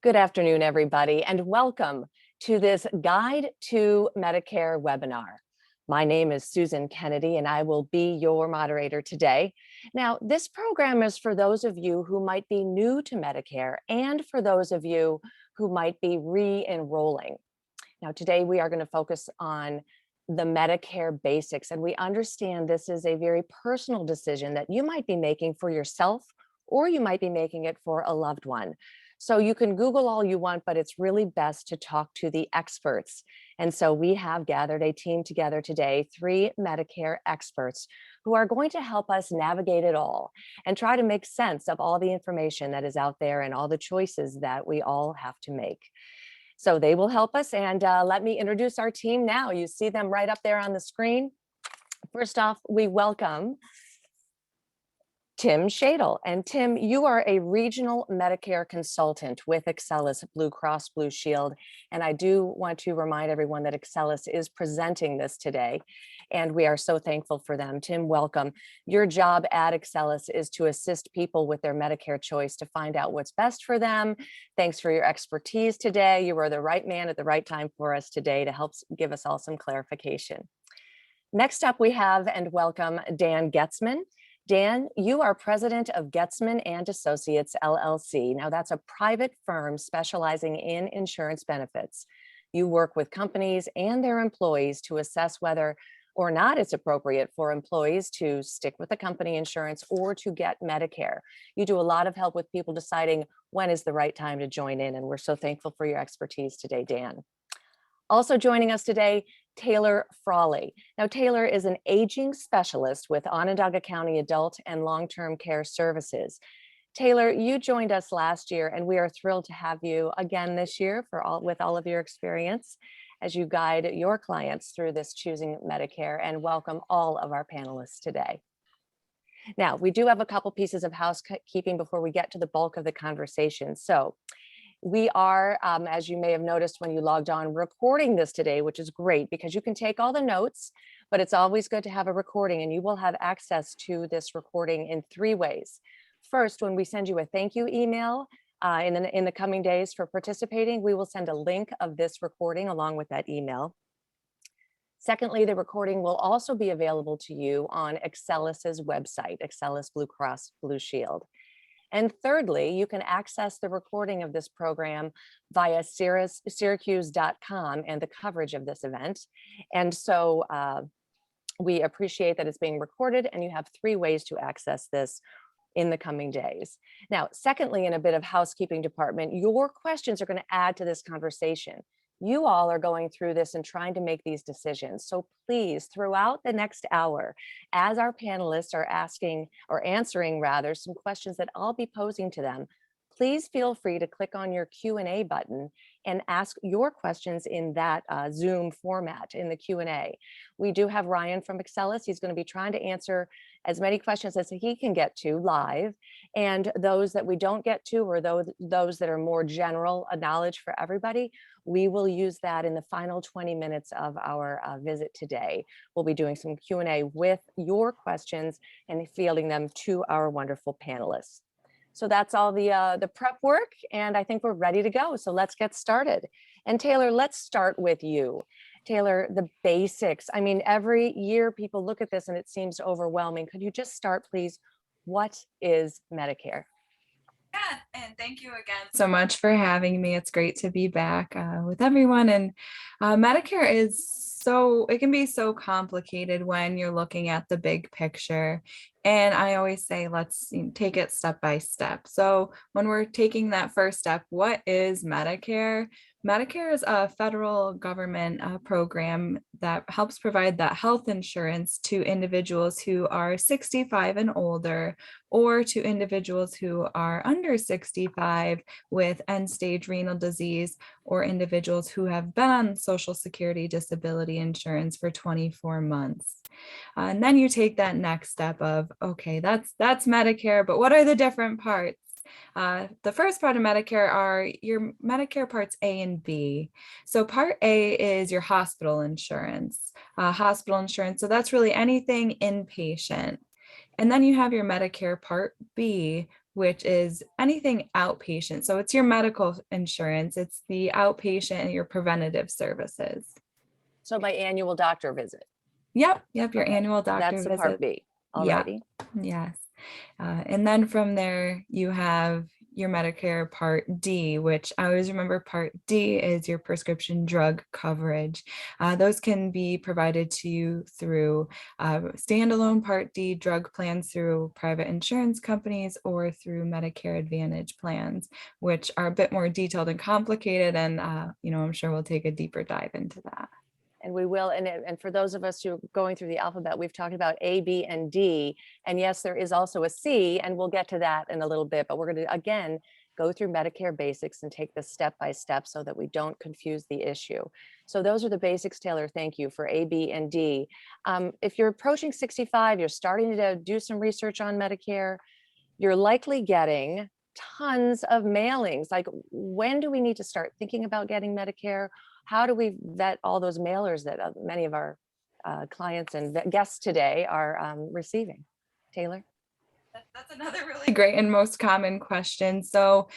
Good afternoon, everybody, and welcome to this Guide to Medicare webinar. My name is Susan Kennedy, and I will be your moderator today. Now, this program is for those of you who might be new to Medicare and for those of you who might be re-enrolling. Now, today we are going to focus on the Medicare basics, and we understand this is a very personal decision that you might be making for yourself, or you might be making it for a loved one. So you can Google all you want, but it's really best to talk to the experts. And so we have gathered a team together today, 3 Medicare experts who are going to help us navigate it all and try to make sense of all the information that is out there and all the choices that we all have to make. So they will help us, and let me introduce our team now. You see them right up there on the screen. First off, we welcome Tim Shadle. And Tim, you are a regional Medicare consultant with Excellus BlueCross BlueShield. And I do want to remind everyone that Excellus is presenting this today, and we are so thankful for them. Tim, welcome. Your job at Excellus is to assist people with their Medicare choice to find out what's best for them. Thanks for your expertise today. You are the right man at the right time for us today to help give us all some clarification. Next up, we have and welcome Dan Getzman. Dan, you are president of Getzman and Associates, LLC. Now, that's a private firm specializing in insurance benefits. You work with companies and their employees to assess whether or not it's appropriate for employees to stick with the company insurance or to get Medicare. You do a lot of help with people deciding when is the right time to join in, and we're so thankful for your expertise today, Dan. Also joining us today, Taylor Frawley. Now, Taylor is an aging specialist with Onondaga County Adult and Long-Term Care Services. Taylor, you joined us last year, and we are thrilled to have you again this year with all of your experience as you guide your clients through this Choosing Medicare, and welcome all of our panelists today. Now, we do have a couple pieces of housekeeping before we get to the bulk of the conversation. So, we are, as you may have noticed when you logged on, recording this today, which is great because you can take all the notes, but it's always good to have a recording, and you will have access to this recording in 3 ways. First, when we send you a thank you email in the coming days for participating, we will send a link of this recording along with that email. Secondly, the recording will also be available to you on Excellus's website, Excellus BlueCross BlueShield. And thirdly, you can access the recording of this program via Syracuse.com and the coverage of this event. And so we appreciate that it's being recorded, and you have 3 ways to access this in the coming days. Now, secondly, in a bit of housekeeping department, your questions are going to add to this conversation. You all are going through this and trying to make these decisions. So please, throughout the next hour, as our panelists are asking or answering rather some questions that I'll be posing to them, please feel free to click on your Q&A button and ask your questions in that Zoom format in the Q&A. We do have Ryan from Excellus. He's going to be trying to answer as many questions as he can get to live, and those that we don't get to, or those that are more general knowledge for everybody, we will use that in the final 20 minutes of our visit today. We'll be doing some Q&A with your questions and fielding them to our wonderful panelists. So that's all the prep work, and I think we're ready to go. So let's get started. And Taylor, let's start with you. Taylor, the basics. I mean, every year people look at this and it seems overwhelming. Could you just start, please? What is Medicare? Yeah, and thank you again so much for having me. It's great to be back with everyone. And Medicare it can be so complicated when you're looking at the big picture. And I always say, let's take it step by step. So when we're taking that first step, what is Medicare? Medicare is a federal government program that helps provide that health insurance to individuals who are 65 and older, or to individuals who are under 65 with end-stage renal disease, or individuals who have been on Social Security disability insurance for 24 months. And then you take that next step of, okay, that's Medicare, but what are the different parts? The first part of Medicare are your Medicare Parts A and B. So Part A is your hospital insurance. So that's really anything inpatient. And then you have your Medicare Part B, which is anything outpatient. So it's your medical insurance, it's the outpatient and your preventative services. So my annual doctor visit. Yep, your Okay, annual doctor that's the Part visit. B. All Yeah, righty. yes. And then from there, you have your Medicare Part D, which I always remember Part D is your prescription drug coverage. Those can be provided to you through standalone Part D drug plans through private insurance companies or through Medicare Advantage plans, which are a bit more detailed and complicated. And, I'm sure we'll take a deeper dive into that. And we will, and for those of us who are going through the alphabet, we've talked about A, B, and D. And yes, there is also a C, and we'll get to that in a little bit, but we're going to, again, go through Medicare basics and take this step by step so that we don't confuse the issue. So those are the basics, Taylor. Thank you for A, B, and D. If you're approaching 65, you're starting to do some research on Medicare, you're likely getting tons of mailings. Like, when do we need to start thinking about getting Medicare? How do we vet all those mailers that many of our clients and guests today are receiving? Taylor? That's another really great and most common question. So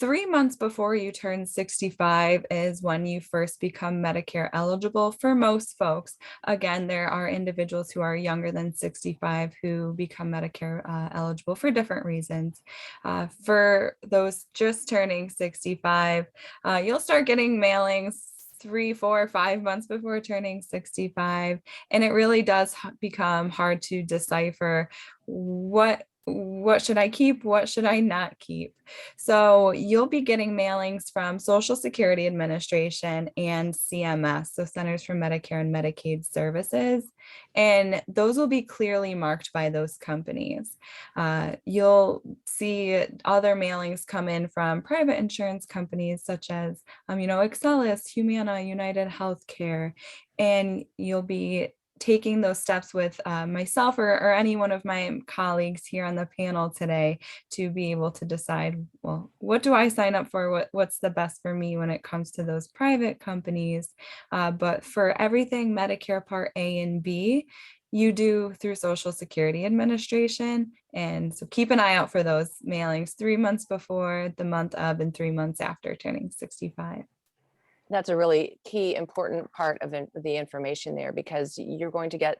3 months before you turn 65 is when you first become Medicare eligible for most folks. Again, there are individuals who are younger than 65 who become Medicare eligible for different reasons. For those just turning 65, you'll start getting mailings 3, 4, 5 months before turning 65. And it really does become hard to decipher what should I keep? What should I not keep? So you'll be getting mailings from Social Security Administration and CMS, so Centers for Medicare and Medicaid Services, and those will be clearly marked by those companies. You'll see other mailings come in from private insurance companies such as, Excellus, Humana, United Healthcare, and you'll be taking those steps with myself or any one of my colleagues here on the panel today to be able to decide, well, what do I sign up for? What's the best for me when it comes to those private companies? But for everything Medicare Part A and B, you do through Social Security Administration. And so keep an eye out for those mailings 3 months before, the month of, and 3 months after turning 65. That's a really key, important part of the information there, because you're going to get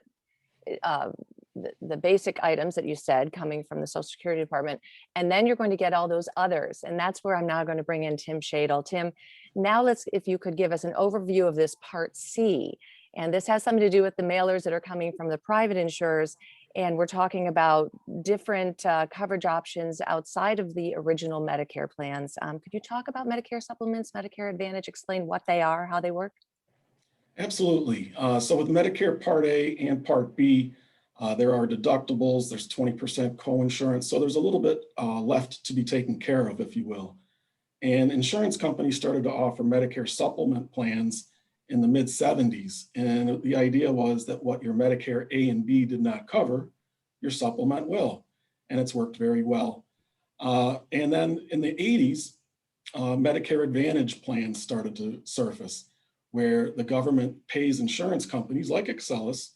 uh, the basic items that you said coming from the Social Security Department, and then you're going to get all those others. And that's where I'm now going to bring in Tim Shadle. Tim, now if you could give us an overview of this Part C. And this has something to do with the mailers that are coming from the private insurers. And we're talking about different coverage options outside of the original Medicare plans. Could you talk about Medicare supplements, Medicare Advantage, explain what they are, how they work? Absolutely. So with Medicare Part A and Part B, there are deductibles, there's 20% co-insurance. So there's a little bit left to be taken care of, if you will. And insurance companies started to offer Medicare supplement plans in the mid 70s. And the idea was that what your Medicare A and B did not cover, your supplement will. And it's worked very well. And then in the 80s, Medicare Advantage plans started to surface, where the government pays insurance companies like Excellus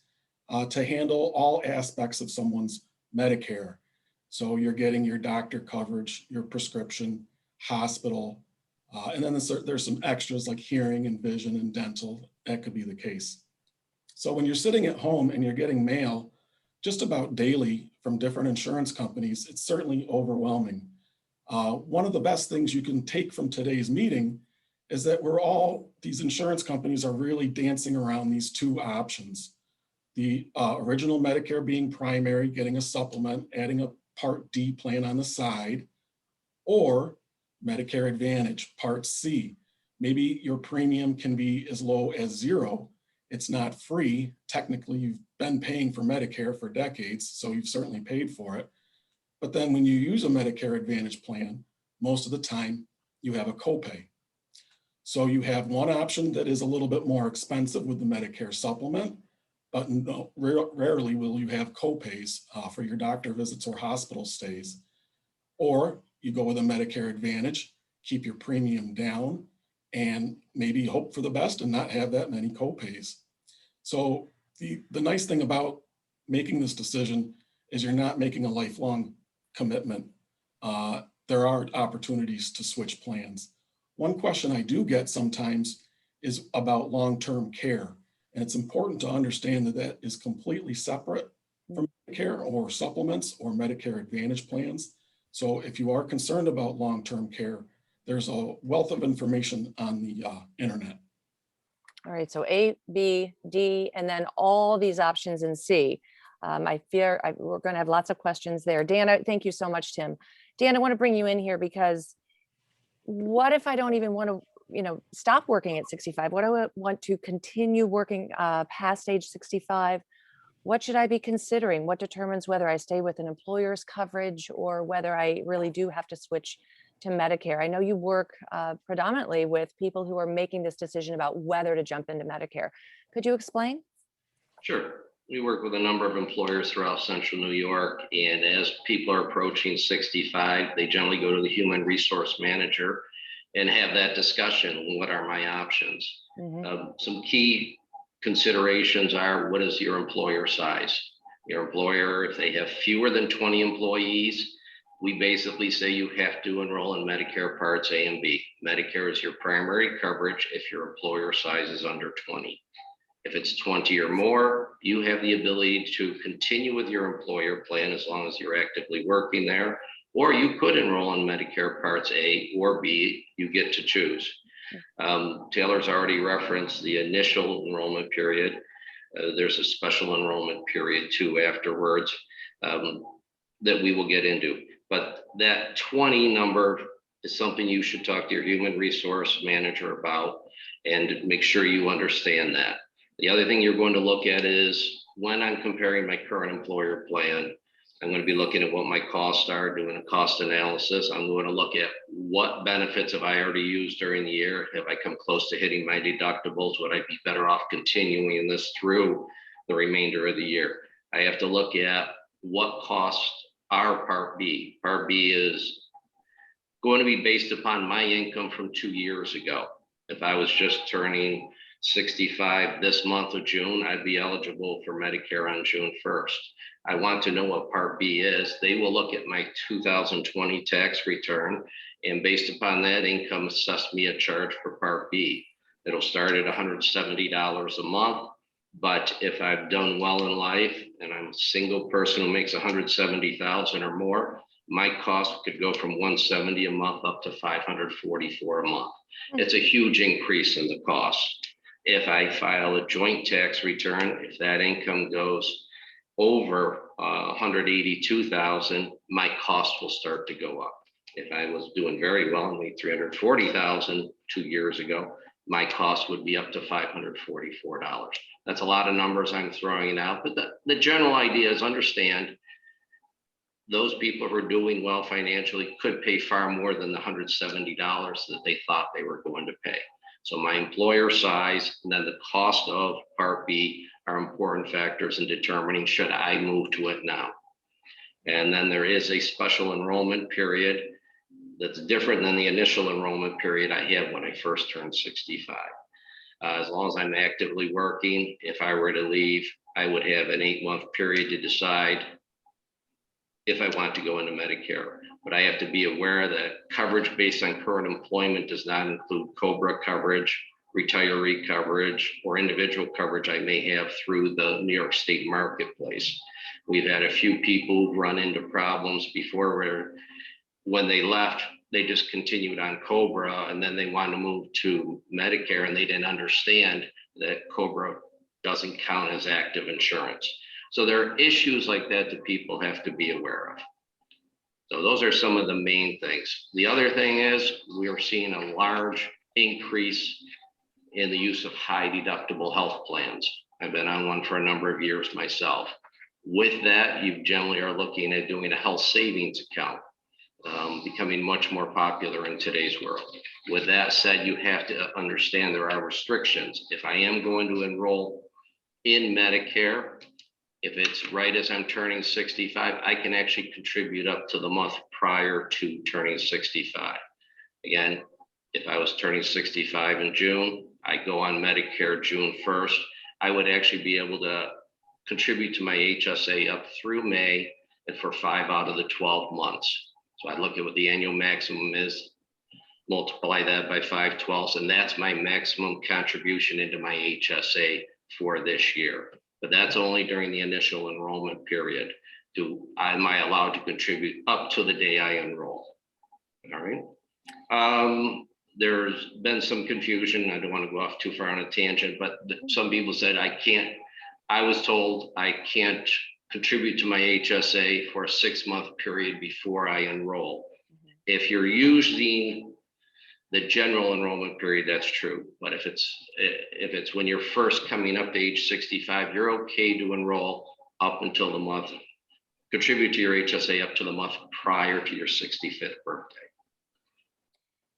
to handle all aspects of someone's Medicare. So you're getting your doctor coverage, your prescription, hospital, and then there's some extras like hearing and vision and dental. That could be the case. So when you're sitting at home and you're getting mail just about daily from different insurance companies, it's certainly overwhelming. One of the best things you can take from today's meeting is that these insurance companies are really dancing around these two options. The original Medicare being primary, getting a supplement, adding a Part D plan on the side, or Medicare Advantage, Part C. Maybe your premium can be as low as zero. It's not free. Technically, you've been paying for Medicare for decades, so you've certainly paid for it. But then when you use a Medicare Advantage plan, most of the time you have a copay. So you have one option that is a little bit more expensive with the Medicare supplement, but rarely will you have copays for your doctor visits or hospital stays. Or you go with a Medicare Advantage, keep your premium down, and maybe hope for the best and not have that many copays. So the nice thing about making this decision is you're not making a lifelong commitment. there are opportunities to switch plans. One question I do get sometimes is about long-term care. And it's important to understand that that is completely separate from Medicare or supplements or Medicare Advantage plans. So if you are concerned about long-term care, there's a wealth of information on the internet. All right, so A, B, D, and then all these options in C. I fear we're going to have lots of questions there. Dan, thank you so much, Tim. Dan, I want to bring you in here because what if I don't even want to, stop working at 65? What do I want to continue working past age 65? What should I be considering? What determines whether I stay with an employer's coverage or whether I really do have to switch to Medicare? I know you work predominantly with people who are making this decision about whether to jump into Medicare. Could you explain? Sure. We work with a number of employers throughout Central New York, and as people are approaching 65, they generally go to the human resource manager and have that discussion. What are my options? Some key considerations are, what is your employer size? Your employer, if they have fewer than 20 employees, we basically say you have to enroll in Medicare Parts A and B. Medicare is your primary coverage if your employer size is under 20. If it's 20 or more, you have the ability to continue with your employer plan as long as you're actively working there, or you could enroll in Medicare Parts A or B, you get to choose. Taylor's already referenced the initial enrollment period. There's a special enrollment period too afterwards that we will get into. But that 20 number is something you should talk to your human resource manager about and make sure you understand that. The other thing you're going to look at is when I'm comparing my current employer plan, I'm going to be looking at what my costs are, doing a cost analysis. I'm going to look at what benefits have I already used during the year. Have I come close to hitting my deductibles? Would I be better off continuing this through the remainder of the year? I have to look at what costs are Part B. Part B is going to be based upon my income from 2 years ago. If I was just turning 65 this month of June, I'd be eligible for Medicare on June 1st. I want to know what Part B is. They will look at my 2020 tax return, and based upon that income, assess me a charge for Part B. It'll start at $170 a month, but if I've done well in life and I'm a single person who makes $170,000 or more, my cost could go from $170 a month up to $544 a month. It's a huge increase in the cost. If I file a joint tax return, if that income goes over 182,000, my cost will start to go up. If I was doing very well and made 340,000 2 years ago, my cost would be up to $544. That's a lot of numbers I'm throwing out, but the general idea is understand those people who are doing well financially could pay far more than the $170 that they thought they were going to pay. So my employer size and then the cost of Part B are important factors in determining should I move to it now. And then there is a special enrollment period that's different than the initial enrollment period I had when I first turned 65. As long as I'm actively working, if I were to leave, I would have an 8-month period to decide if I want to go into Medicare. But I have to be aware that coverage based on current employment does not include COBRA coverage, retiree coverage, or individual coverage I may have through the New York State marketplace. We've had a few people who've run into problems before where when they left, they just continued on COBRA and then they want to move to Medicare and they didn't understand that COBRA doesn't count as active insurance. So there are issues like that that people have to be aware of. So those are some of the main things. The other thing is we are seeing a large increase in the use of high deductible health plans. I've been on one for a number of years myself. With that, you generally are looking at doing a health savings account, becoming much more popular in today's world. With that said, you have to understand there are restrictions. If I am going to enroll in Medicare, if it's right as I'm turning 65, I can actually contribute up to the month prior to turning 65. Again, if I was turning 65 in June, I go on Medicare June 1st, I would actually be able to contribute to my HSA up through May and for 5 out of the 12 months. So I look at what the annual maximum is, multiply that by 5/12, and that's my maximum contribution into my HSA for this year. But that's only during the initial enrollment period. Am I allowed to contribute up to the day I enroll? All right. There's been some confusion. I don't want to go off too far on a tangent, but some people said I was told I can't contribute to my HSA for a 6-month period before I enroll. If you're using the general enrollment period, that's true. But if it's when you're first coming up to age 65, you're okay to enroll up until the month, contribute to your HSA up to the month prior to your 65th birthday.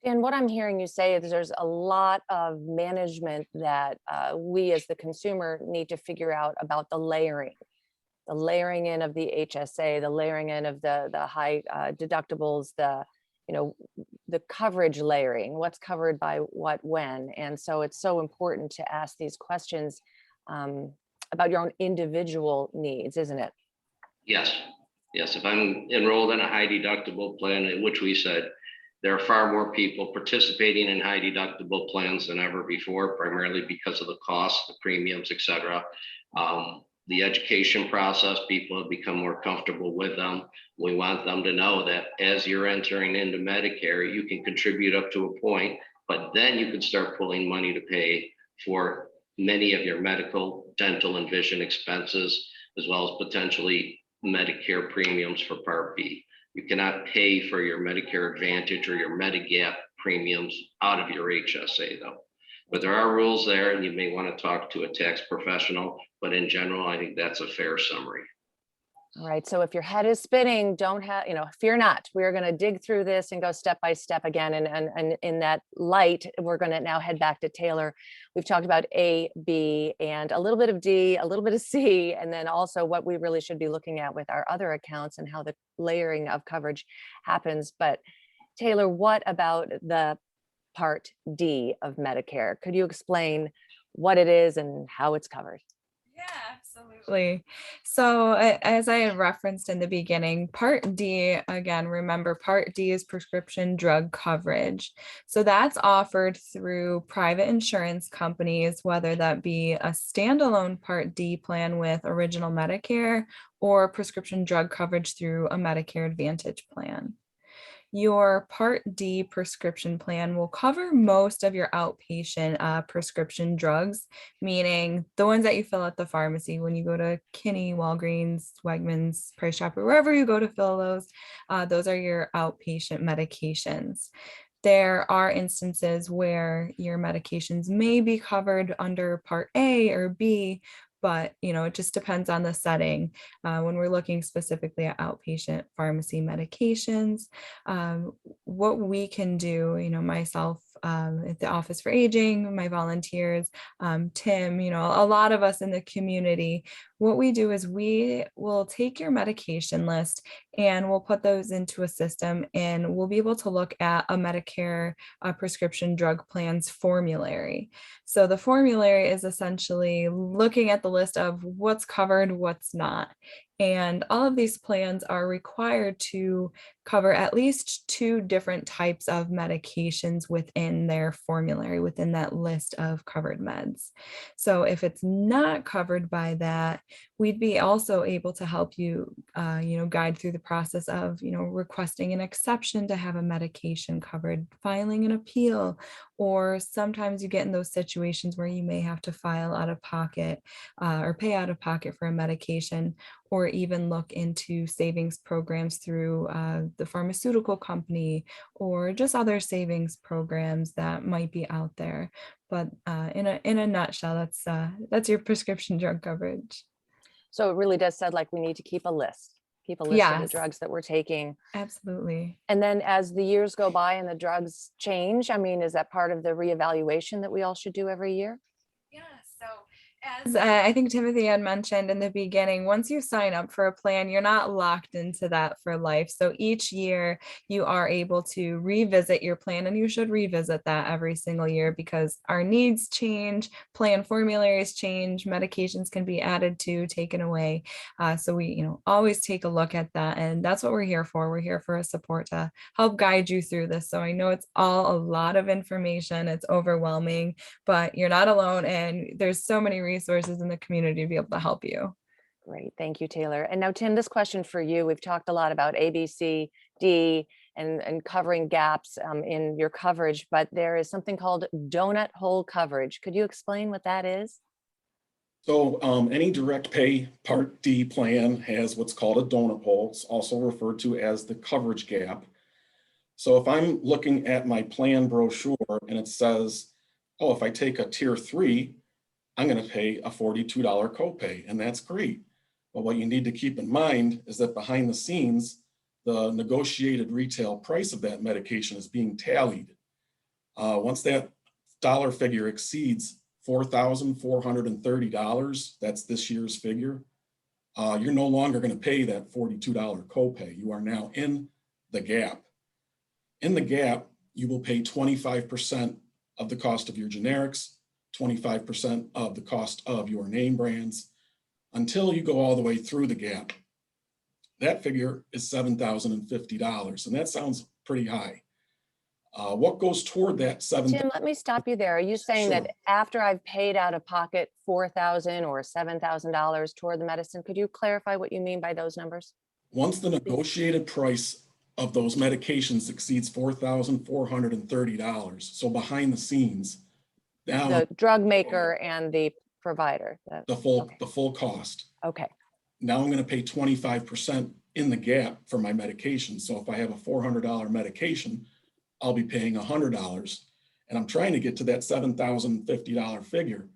And what I'm hearing you say is there's a lot of management that we as the consumer need to figure out about the layering in of the HSA, the layering in of the high deductibles, the coverage layering, what's covered by what, when. And so it's so important to ask these questions about your own individual needs, isn't it? Yes. If I'm enrolled in a high deductible plan, which we said, there are far more people participating in high deductible plans than ever before, primarily because of the cost, the premiums, et cetera. The education process, people have become more comfortable with them. We want them to know that as you're entering into Medicare, you can contribute up to a point, but then you can start pulling money to pay for many of your medical, dental, and vision expenses, as well as potentially Medicare premiums for Part B. You cannot pay for your Medicare Advantage or your Medigap premiums out of your HSA though. But there are rules there, and you may want to talk to a tax professional, but in general, I think that's a fair summary. All right. So if your head is spinning, fear not. We're going to dig through this and go step by step again. And in that light, we're going to now head back to Taylor. We've talked about A, B, and a little bit of D, a little bit of C, and then also what we really should be looking at with our other accounts and how the layering of coverage happens. But Taylor, what about the Part D of Medicare? Could you explain what it is and how it's covered? Yeah, absolutely. So as I had referenced in the beginning, Part D, again, remember Part D is prescription drug coverage. So that's offered through private insurance companies, whether that be a standalone Part D plan with Original Medicare or prescription drug coverage through a Medicare Advantage plan. Your Part D prescription plan will cover most of your outpatient prescription drugs, meaning the ones that you fill at the pharmacy when you go to Kinney, Walgreens, Wegmans, Price Chopper, wherever you go to fill those are your outpatient medications. There are instances where your medications may be covered under Part A or B, but it just depends on the setting. When we're looking specifically at outpatient pharmacy medications, what we can do, myself at the Office for Aging, my volunteers, Tim, a lot of us in the community, what we do is we will take your medication list and we'll put those into a system, and we'll be able to look at a Medicare prescription drug plans formulary. So the formulary is essentially looking at the list of what's covered, what's not. And all of these plans are required to cover at least 2 different types of medications within their formulary, within that list of covered meds. So if it's not covered by that, we'd be also able to help you, guide through the process of, requesting an exception to have a medication covered, filing an appeal, or sometimes you get in those situations where you may have to file out of pocket or pay out of pocket for a medication, or even look into savings programs through the pharmaceutical company or just other savings programs that might be out there. But in a nutshell, that's your prescription drug coverage. So it really does sound like we need to keep a list of the Yes, drugs that we're taking. absolutely. And then as the years go by and the drugs change, is that part of the reevaluation that we all should do every year? Yeah, so As I think Timothy had mentioned in the beginning, once you sign up for a plan, you're not locked into that for life. So each year you are able to revisit your plan, and you should revisit that every single year because our needs change, plan formularies change, medications can be added to, taken away. So we, always take a look at that. And that's what we're here for. We're here for a support to help guide you through this. So I know it's all a lot of information. It's overwhelming, but you're not alone. And there's so many resources in the community to be able to help you. Great. Thank you, Taylor. And now, Tim, this question for you. We've talked a lot about A, B, C, D and covering gaps in your coverage, but there is something called donut hole coverage. Could you explain what that is? So any direct pay Part D plan has what's called a donut hole. It's also referred to as the coverage gap. So if I'm looking at my plan brochure and it says, oh, if I take a tier 3, I'm going to pay a $42 copay, and that's great. But what you need to keep in mind is that behind the scenes, the negotiated retail price of that medication is being tallied. Once that dollar figure exceeds $4,430, that's this year's figure, you're no longer going to pay that $42 copay. You are now in the gap. In the gap, you will pay 25% of the cost of your generics, 25% of the cost of your name brands, until you go all the way through the gap. That figure is $7,050, and that sounds pretty high. What goes toward that $7,000? Tim, let me stop you there. Are you saying Sure. that after I've paid out of pocket $4,000 or $7,000 toward the medicine, could you clarify what you mean by those numbers? Once the negotiated price of those medications exceeds $4,430, so behind the scenes, now The drug maker and the provider. the full cost. Okay. Now I'm going to pay 25% in the gap for my medication. So if I have a $400 medication, I'll be paying $100. And I'm trying to get to that $7,050 figure.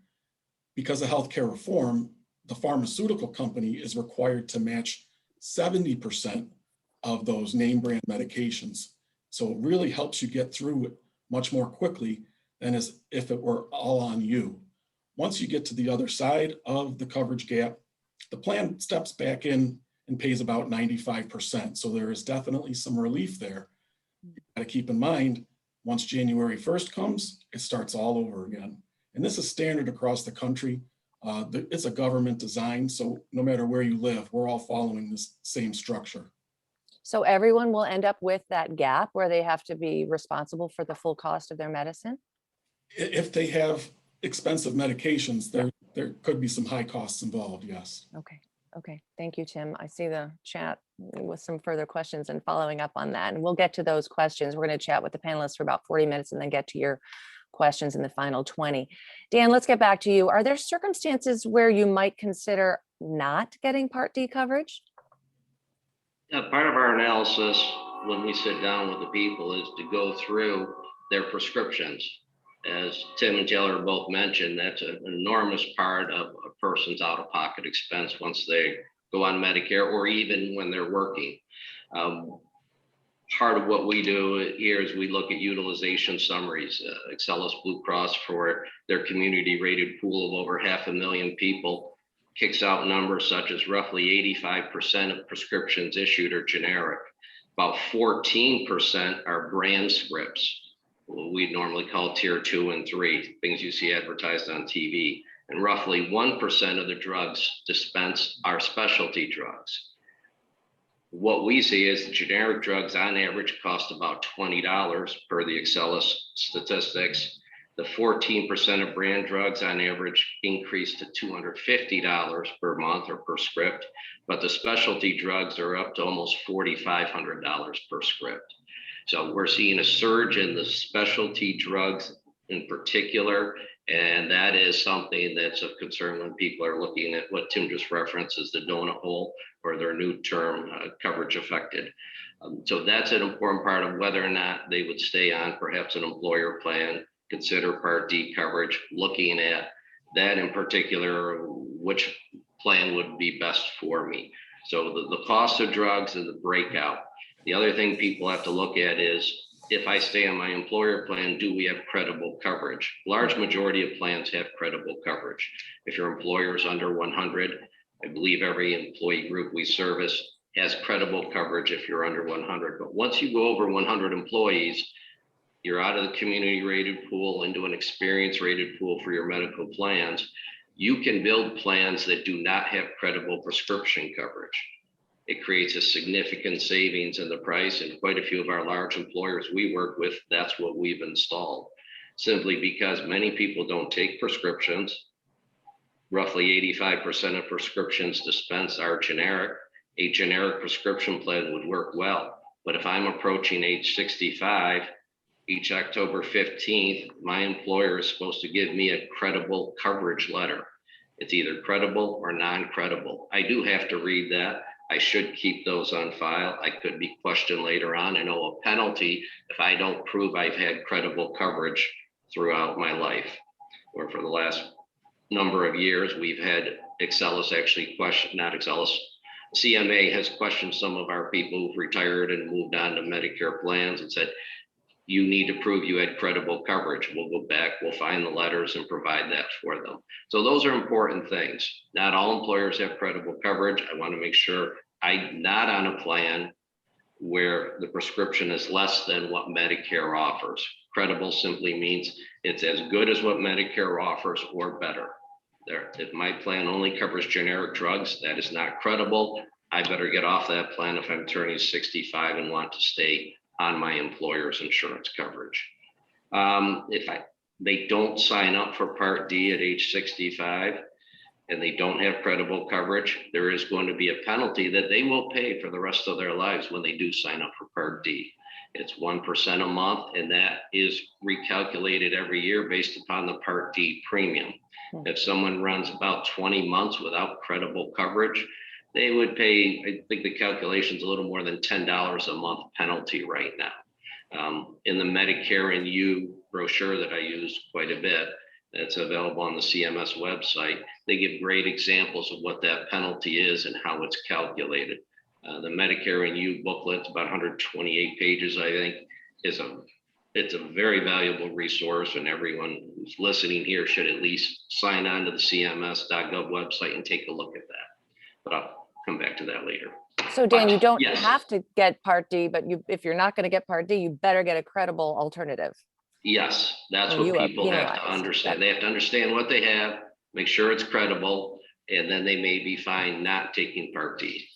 Because of healthcare reform, the pharmaceutical company is required to match 70% of those name brand medications. So it really helps you get through it much more quickly than as if it were all on you. Once you get to the other side of the coverage gap, the plan steps back in and pays about 95%. So there is definitely some relief there. You got to keep in mind, once January 1st comes, it starts all over again. And this is standard across the country. It's a government design, so no matter where you live, we're all following this same structure. So everyone will end up with that gap where they have to be responsible for the full cost of their medicine? If they have expensive medications, there could be some high costs involved, yes. Okay. Okay. Thank you, Tim. I see the chat with some further questions and following up on that. And we'll get to those questions. We're going to chat with the panelists for about 40 minutes and then get to your questions in the final 20. Dan, let's get back to you. Are there circumstances where you might consider not getting Part D coverage? Part of our analysis when we sit down with the people is to go through their prescriptions. As Tim and Taylor both mentioned, that's an enormous part of a person's out-of-pocket expense once they go on Medicare or even when they're working. Part of what we do here is we look at utilization summaries. Excellus BlueCross, for their community rated pool of over 500,000 people, kicks out numbers such as roughly 85% of prescriptions issued are generic. About 14% are brand scripts. We normally call tier 2 and 3, things you see advertised on TV. And roughly 1% of the drugs dispensed are specialty drugs. What we see is generic drugs on average cost about $20 per the Excellus statistics. The 14% of brand drugs on average increase to $250 per month or per script, but the specialty drugs are up to almost $4,500 per script. So we're seeing a surge in the specialty drugs in particular, and that is something that's of concern when people are looking at what Tim just referenced as the donut hole, or their new term, coverage affected. So that's an important part of whether or not they would stay on perhaps an employer plan, consider Part D coverage, looking at that in particular, which plan would be best for me. So the cost of drugs and the breakout. The other thing people have to look at is if I stay on my employer plan, do we have credible coverage? Large majority of plans have credible coverage. If your employer is under 100, I believe every employee group we service has credible coverage if you're under 100. But once you go over 100 employees, you're out of the community rated pool into an experience rated pool for your medical plans. You can build plans that do not have credible prescription coverage. It creates a significant savings in the price, and quite a few of our large employers we work with, that's what we've installed. Simply because many people don't take prescriptions. Roughly 85% of prescriptions dispensed are generic. A generic prescription plan would work well. But if I'm approaching age 65, each October 15th, my employer is supposed to give me a credible coverage letter. It's either credible or non-credible. I do have to read that. I should keep those on file. I could be questioned later on and owe a penalty if I don't prove I've had credible coverage throughout my life. Or for the last number of years, we've had Excellus actually question, not Excellus, CMA has questioned some of our people who've retired and moved on to Medicare plans and said, you need to prove you had credible coverage. We'll go back, we'll find the letters and provide that for them. So those are important things. Not all employers have credible coverage. I want to make sure I'm not on a plan where the prescription is less than what Medicare offers. Credible simply means it's as good as what Medicare offers or better. If my plan only covers generic drugs, that is not credible. I better get off that plan if I'm turning 65 and want to stay on my employer's insurance coverage. If they don't sign up for Part D at age 65 and they don't have credible coverage, there is going to be a penalty that they will pay for the rest of their lives when they do sign up for Part D. It's 1% a month, and that is recalculated every year based upon the Part D premium. If someone runs about 20 months without credible coverage, they would pay, I think the calculation's a little more than $10 a month penalty right now. In the Medicare and You brochure that I use quite a bit, that's available on the CMS website, they give great examples of what that penalty is and how it's calculated. The Medicare and You booklet, it's about 128 pages, I think, it's a very valuable resource, and everyone who's listening here should at least sign on to the CMS.gov website and take a look at that. But I'll come back to that later. So Dan, you don't Yes. have to get Part D, but if you're not going to get Part D, you better get a credible alternative. Yes, that's Or what you are people have to penalized. understand. They have to understand what they have, make sure it's credible, and then they may be fine not taking Part D.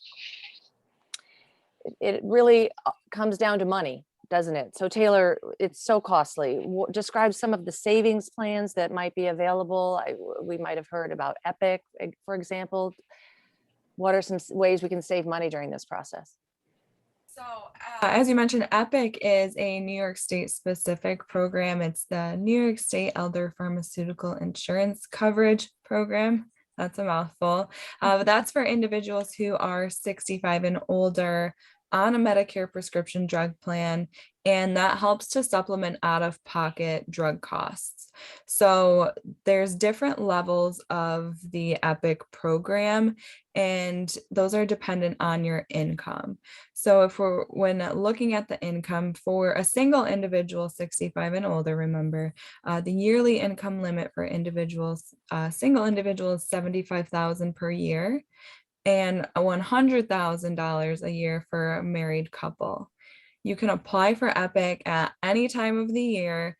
It really comes down to money, doesn't it? So Taylor, it's so costly. Describe some of the savings plans that might be available. We might have heard about Epic, for example. What are some ways we can save money during this process? So as you mentioned, Epic is a New York State specific program. It's the New York State Elder Pharmaceutical Insurance Coverage Program. That's a mouthful. But that's for individuals who are 65 and older on a Medicare prescription drug plan, and that helps to supplement out-of-pocket drug costs. So there's different levels of the Epic program, and those are dependent on your income. So when looking at the income for a single individual 65 and older, remember, the yearly income limit for individuals, single individual is $75,000 per year, and $100,000 a year for a married couple. You can apply for Epic at any time of the year,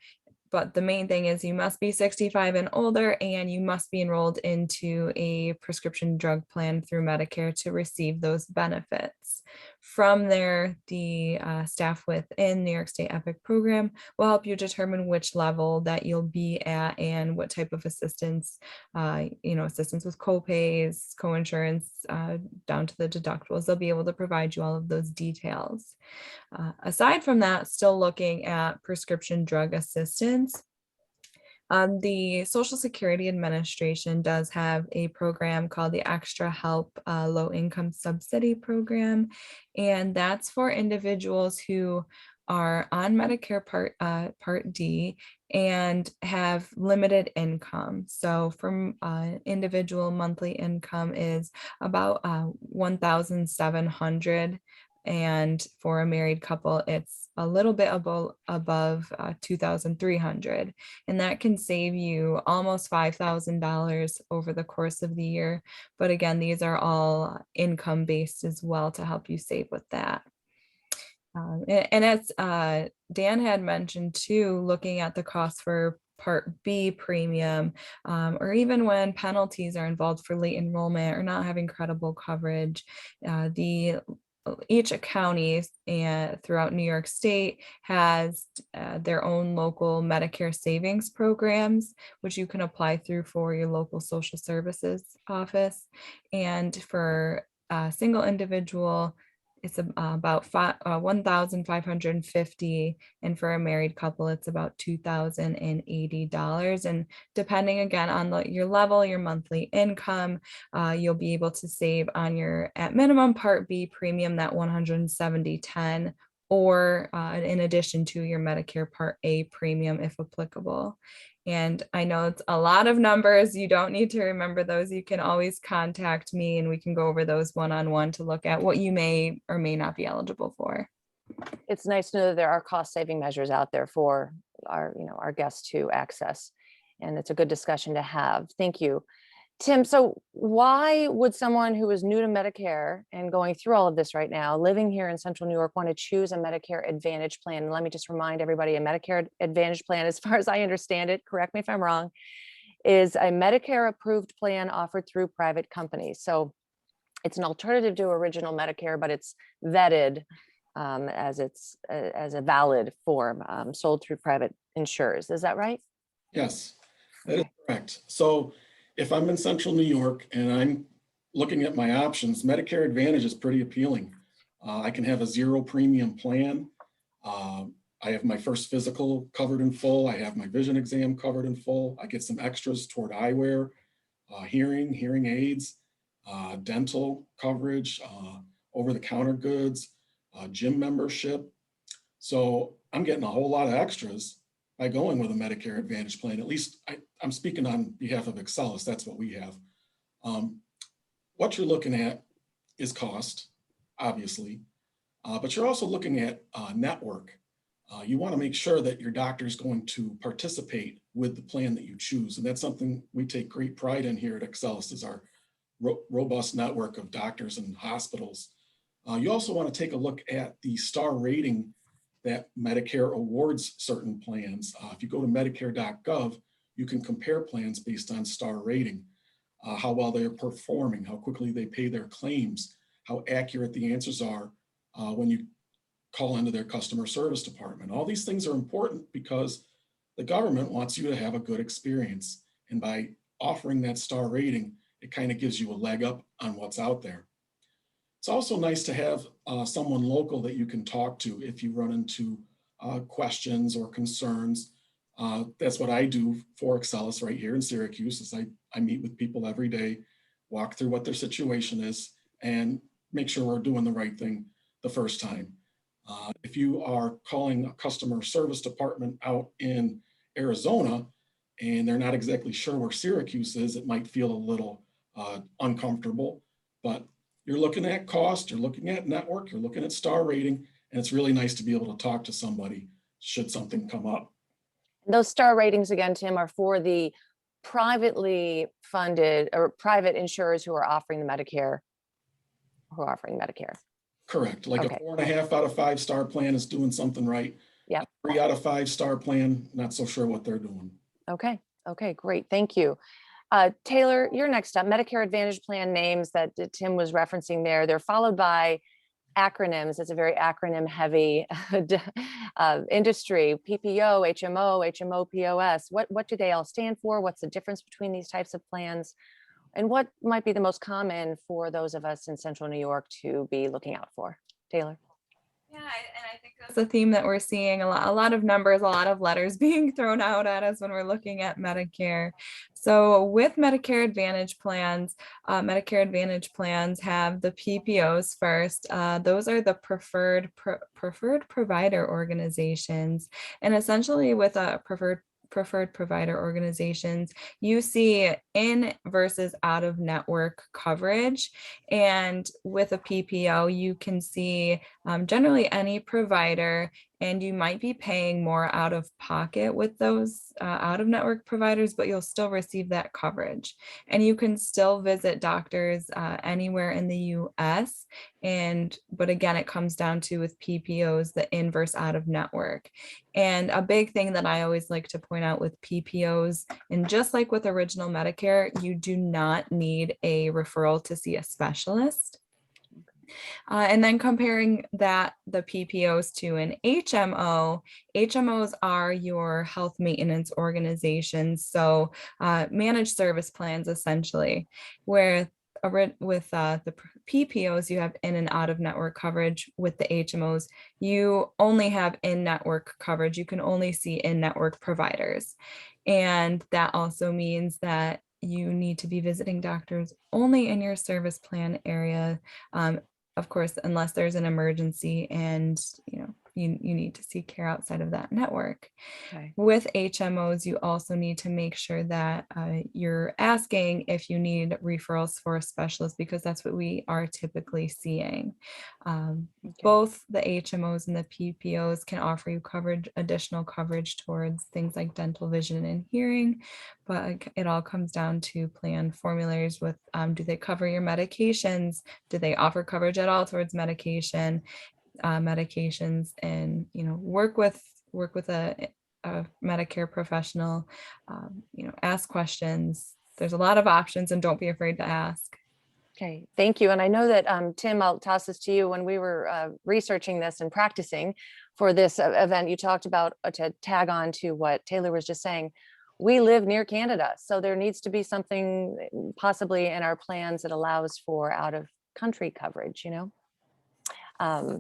but the main thing is you must be 65 and older, and you must be enrolled into a prescription drug plan through Medicare to receive those benefits. From there, the staff within New York State Epic program will help you determine which level that you'll be at and what type of assistance, assistance with co-pays, co-insurance, down to the deductibles. They'll be able to provide you all of those details. Aside from that, still looking at prescription drug assistance, the Social Security Administration does have a program called the Extra Help Low Income Subsidy Program, and that's for individuals who are on Medicare Part D and have limited income. So from individual monthly income is about $1,700. And for a married couple, it's a little bit above 2,300. And that can save you almost $5,000 over the course of the year. But again, these are all income based as well to help you save with that. And as Dan had mentioned too, looking at the cost for Part B premium, or even when penalties are involved for late enrollment or not having credible coverage, each county throughout New York State has their own local Medicare savings programs, which you can apply through for your local social services office. And for a single individual, it's about 1,550, and for a married couple, it's about $2,080. And depending again on your level, your monthly income, you'll be able to save on your at minimum Part B premium, that $170.10, or in addition to your Medicare Part A premium if applicable. And I know it's a lot of numbers. You don't need to remember those. You can always contact me and we can go over those one-on-one to look at what you may or may not be eligible for. It's nice to know that there are cost saving measures out there for our, our guests to access. And it's a good discussion to have. Thank you. Tim, so why would someone who is new to Medicare and going through all of this right now, living here in Central New York, want to choose a Medicare Advantage plan? And let me just remind everybody, a Medicare Advantage plan, as far as I understand it, correct me if I'm wrong, is a Medicare approved plan offered through private companies. So it's an alternative to original Medicare, but it's vetted as a valid form, sold through private insurers. Is that right? Yes, that is correct. So if I'm in Central New York and I'm looking at my options, Medicare Advantage is pretty appealing. I can have a zero premium plan. I have my first physical covered in full. I have my vision exam covered in full. I get some extras toward eyewear, hearing aids, dental coverage, over-the-counter goods, gym membership. So I'm getting a whole lot of extras by going with a Medicare Advantage plan. At least I'm speaking on behalf of Excellus, that's what we have. What you're looking at is cost, obviously, but you're also looking at network. You want to make sure that your doctor is going to participate with the plan that you choose. And that's something we take great pride in here at Excellus, is our robust network of doctors and hospitals. You also want to take a look at the star rating that Medicare awards certain plans. If you go to medicare.gov, you can compare plans based on star rating, how well they're performing, how quickly they pay their claims, how accurate the answers are when you call into their customer service department. All these things are important because the government wants you to have a good experience. And by offering that star rating, it kind of gives you a leg up on what's out there. It's also nice to have someone local that you can talk to if you run into questions or concerns. That's what I do for Excellus right here in Syracuse, is I meet with people every day, walk through what their situation is, and make sure we're doing the right thing the first time. If you are calling a customer service department out in Arizona and they're not exactly sure where Syracuse is, it might feel a little uncomfortable, but you're looking at cost, you're looking at network, you're looking at star rating, and it's really nice to be able to talk to somebody should something come up. Those star ratings, again, Tim, are for the privately funded or private insurers who are offering Medicare. Correct. Like Okay. a 4.5 out of 5 star plan is doing something right. Yeah. 3 out of 5 star plan, not so sure what they're doing. Okay. Okay, great. Thank you. Taylor, you're next up. Medicare Advantage plan names that Tim was referencing there, they're followed by acronyms. It's a very acronym heavy industry. PPO, HMO, HMO-POS. What do they all stand for? What's the difference between these types of plans? And what might be the most common for those of us in Central New York to be looking out for? Taylor? Yeah, and I think that's a theme that we're seeing, a lot of numbers, a lot of letters being thrown out at us when we're looking at Medicare. So with Medicare Advantage plans have the PPOs first. Those are the preferred provider organizations. And essentially with a preferred provider organizations, you see in versus out of network coverage. And with a PPO, you can see generally any provider, and you might be paying more out of pocket with those out of network providers, but you'll still receive that coverage. And you can still visit doctors anywhere in the US. But again, it comes down to with PPOs, the in versus out of network. And a big thing that I always like to point out with PPOs, and just like with original Medicare, you do not need a referral to see a specialist. And then comparing that, the PPOs to an HMO, HMOs are your health maintenance organizations. So managed service plans, essentially, where with the PPOs, you have in and out of network coverage. With the HMOs, you only have in-network coverage. You can only see in-network providers. And that also means that you need to be visiting doctors only in your service plan area. Of course, unless there's an emergency and you need to seek care outside of that network. Okay. With HMOs, you also need to make sure that you're asking if you need referrals for a specialist, because that's what we are typically seeing. Both the HMOs and the PPOs can offer you additional coverage towards things like dental, vision, and hearing, but it all comes down to plan formularies with do they cover your medications? Do they offer coverage at all towards medications, and work with a Medicare professional, ask questions. There's a lot of options, and don't be afraid to ask. Okay, thank you. And I know that, Tim, I'll toss this to you. When we were researching this and practicing for this event, you talked about, to tag on to what Taylor was just saying, we live near Canada. So there needs to be something possibly in our plans that allows for out of country coverage,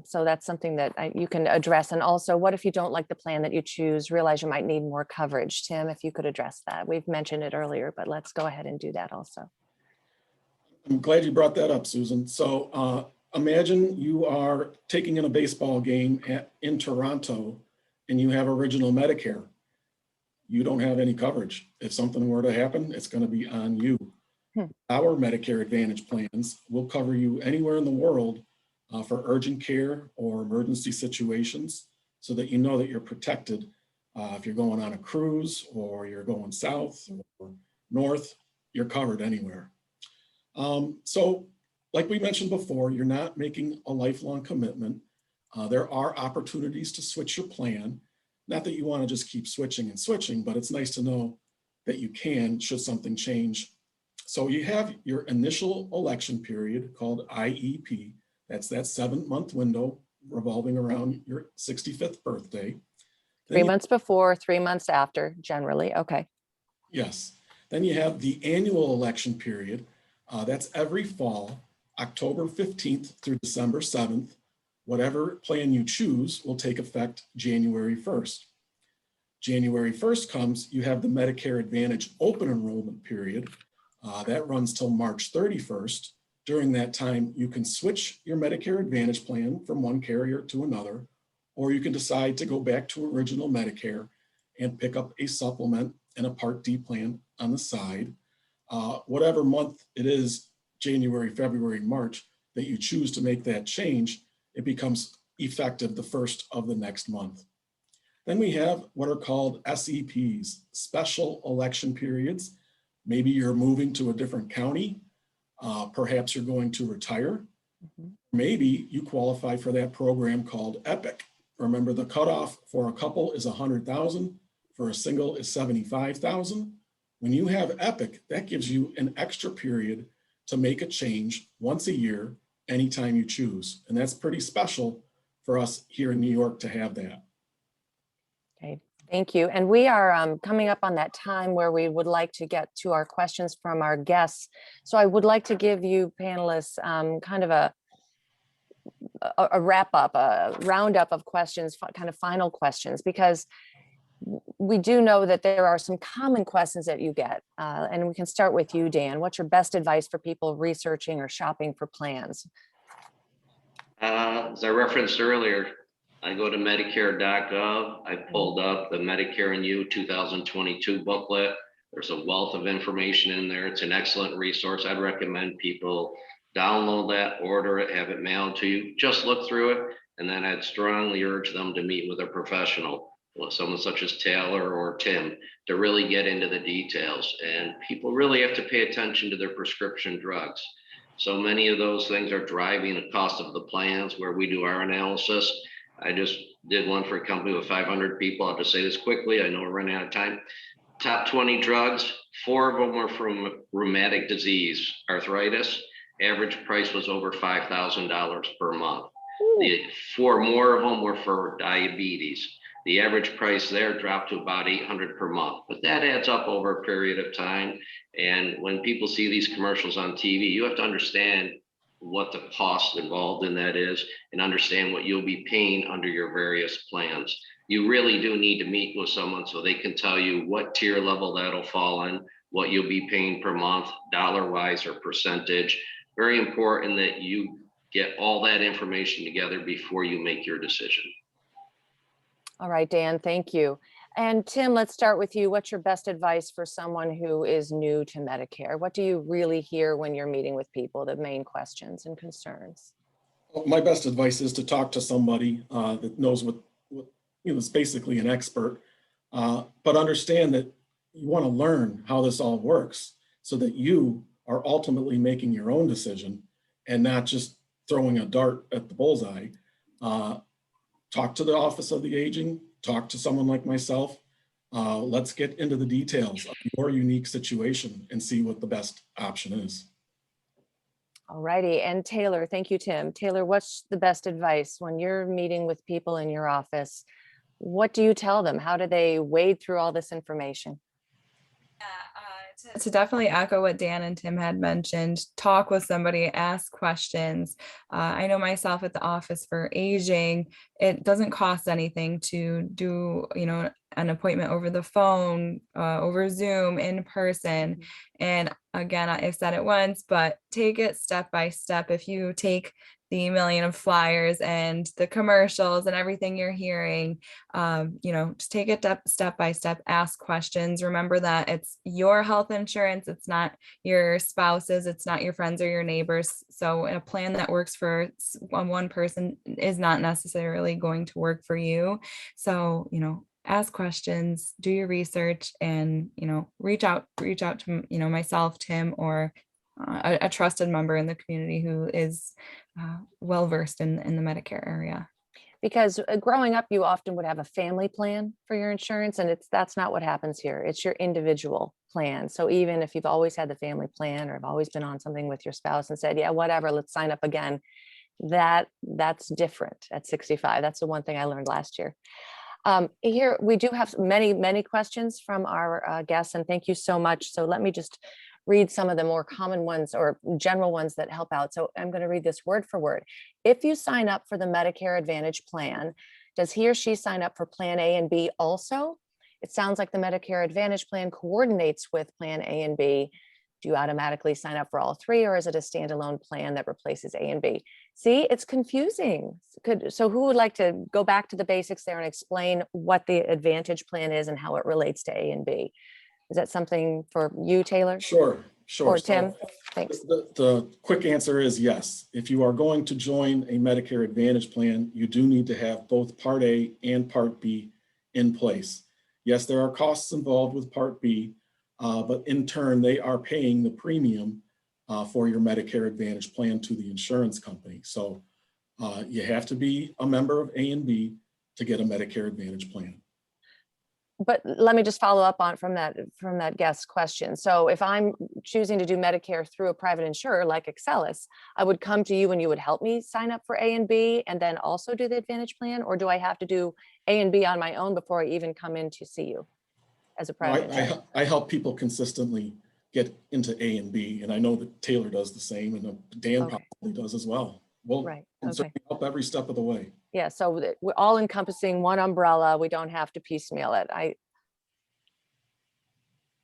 so that's something that you can address. And also, what if you don't like the plan that you choose, realize you might need more coverage? Tim, if you could address that. We've mentioned it earlier, but let's go ahead and do that also. I'm glad you brought that up, Susan. So imagine you are taking in a baseball game in Toronto and you have original Medicare. You don't have any coverage. If something were to happen, it's going to be on you. Our Medicare Advantage plans will cover you anywhere in the world for urgent care or emergency situations, so that you know that you're protected. If you're going on a cruise or you're going south or north, you're covered anywhere. So like we mentioned before, you're not making a lifelong commitment. There are opportunities to switch your plan. Not that you want to just keep switching and switching, but it's nice to know that you can, should something change. So you have your initial election period called IEP. That's that 7-month window revolving around your 65th birthday. 3 months before, 3 months after, generally. Okay. Yes. Then you have the annual election period. That's every fall, October 15th through December 7th. Whatever plan you choose will take effect January 1st. January 1st comes, you have the Medicare Advantage open enrollment period. That runs till March 31st. During that time, you can switch your Medicare Advantage plan from one carrier to another, or you can decide to go back to original Medicare and pick up a supplement and a Part D plan on the side. Whatever month it is, January, February, March, that you choose to make that change, it becomes effective the first of the next month. Then we have what are called SEPs, special election periods. Maybe you're moving to a different county. Perhaps you're going to retire. Maybe you qualify for that program called EPIC. Remember, the cutoff for a couple is 100,000, for a single is 75,000. When you have EPIC, that gives you an extra period to make a change once a year, anytime you choose. And that's pretty special for us here in New York to have that. Okay, thank you. And we are coming up on that time where we would like to get to our questions from our guests. So I would like to give you panelists kind of a wrap up, a roundup of questions, kind of final questions, because we do know that there are some common questions that you get. And we can start with you, Dan. What's your best advice for people researching or shopping for plans? As I referenced earlier, I go to Medicare.gov. I pulled up the Medicare and You 2022 booklet. There's a wealth of information in there. It's an excellent resource. I'd recommend people download that, order it, have it mailed to you. Just look through it. And then I'd strongly urge them to meet with a professional, someone such as Taylor or Tim, to really get into the details. And people really have to pay attention to their prescription drugs. So many of those things are driving the cost of the plans where we do our analysis. I just did one for a company with 500 people. I'll just say this quickly. I know we're running out of time. Top 20 drugs, 4 of them were from rheumatic disease, arthritis. Average price was over $5,000 per month. The 4 more of them were for diabetes. The average price there dropped to about $800 per month, but that adds up over a period of time. And when people see these commercials on TV, you have to understand what the cost involved in that is and understand what you'll be paying under your various plans. You really do need to meet with someone so they can tell you what tier level that'll fall in, what you'll be paying per month, dollar wise or percentage. Very important that you get all that information together before you make your decision. All right, Dan, thank you. And Tim, let's start with you. What's your best advice for someone who is new to Medicare? What do you really hear when you're meeting with people, the main questions and concerns? Well, my best advice is to talk to somebody that knows what is basically an expert, but understand that you want to learn how this all works so that you are ultimately making your own decision and not just throwing a dart at the bullseye. Talk to the Office of the Aging, talk to someone like myself. Let's get into the details of your unique situation and see what the best option is. All righty. And Taylor, thank you, Tim. Taylor, what's the best advice when you're meeting with people in your office? What do you tell them? How do they wade through all this information? To definitely echo what Dan and Tim had mentioned, talk with somebody, ask questions. I know myself at the Office for Aging, it doesn't cost anything to do, an appointment over the phone, over Zoom, in person. And again, I've said it once, but take it step by step. If you take the million of flyers and the commercials and everything you're hearing, just take it step by step, ask questions. Remember that it's your health insurance. It's not your spouse's, it's not your friends or your neighbors. So a plan that works for one person is not necessarily going to work for you. So, ask questions, do your research, and, reach out to, myself, Tim, or a trusted member in the community who is well-versed in the Medicare area. Because growing up, you often would have a family plan for your insurance, and that's not what happens here. It's your individual plan. So even if you've always had the family plan or have always been on something with your spouse and said, yeah, whatever, let's sign up again, that's different at 65. That's the one thing I learned last year. Here, we do have many questions from our guests, and thank you so much. So let me just read some of the more common ones or general ones that help out. So I'm going to read this word for word. If you sign up for the Medicare Advantage plan, does he or she sign up for Plan A and B also? It sounds like the Medicare Advantage plan coordinates with Plan A and B. Do you automatically sign up for all 3, or is it a standalone plan that replaces A and B? See, it's confusing. So who would like to go back to the basics there and explain what the Advantage plan is and how it relates to A and B? Is that something for you, Taylor? Sure. Or Tim? Thanks. The quick answer is yes. If you are going to join a Medicare Advantage plan, you do need to have both Part A and Part B in place. Yes, there are costs involved with Part B, but in turn, they are paying the premium for your Medicare Advantage plan to the insurance company. So you have to be a member of A and B to get a Medicare Advantage plan. But let me just follow up on from that guest's question. So if I'm choosing to do Medicare through a private insurer like Excellus, I would come to you and you would help me sign up for A and B and then also do the Advantage plan? Or do I have to do A and B on my own before I even come in to see you as a private insurer? I help people consistently get into A and B, and I know that Taylor does the same, and Dan probably does as well. Well, right. certainly help every step of the way. Yeah, so we're all encompassing one umbrella. We don't have to piecemeal it. I